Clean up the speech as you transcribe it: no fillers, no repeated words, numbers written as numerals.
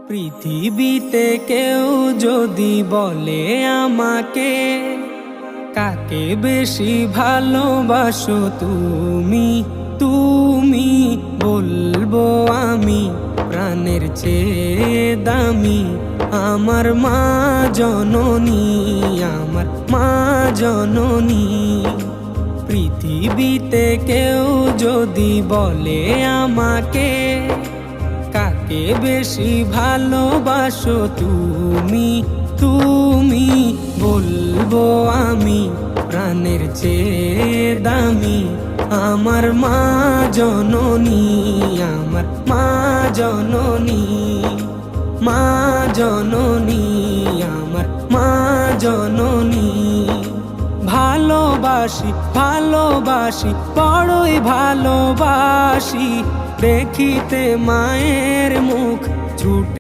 পৃথিবীতে কেউ যদি বলে আমাকে, কাকে বেশি ভালোবাসো তুমি, তুমি বলবো আমি প্রাণের চেয়ে দামি আমার মা জননী, আমার মা জননী। পৃথিবীতে কেউ যদি বলে আমাকে, কাকে বেশি ভালোবাসো তুমি, তুমি বলবো আমি প্রাণের চেয়ে দামি আমার মা জননী, আমার মা জননী, মা জননী, আমার মা জননী। ভালোবাসি ভালোবাসি বড়ই ভালোবাসি, দেখিতে মায়ের মুখ ছুটে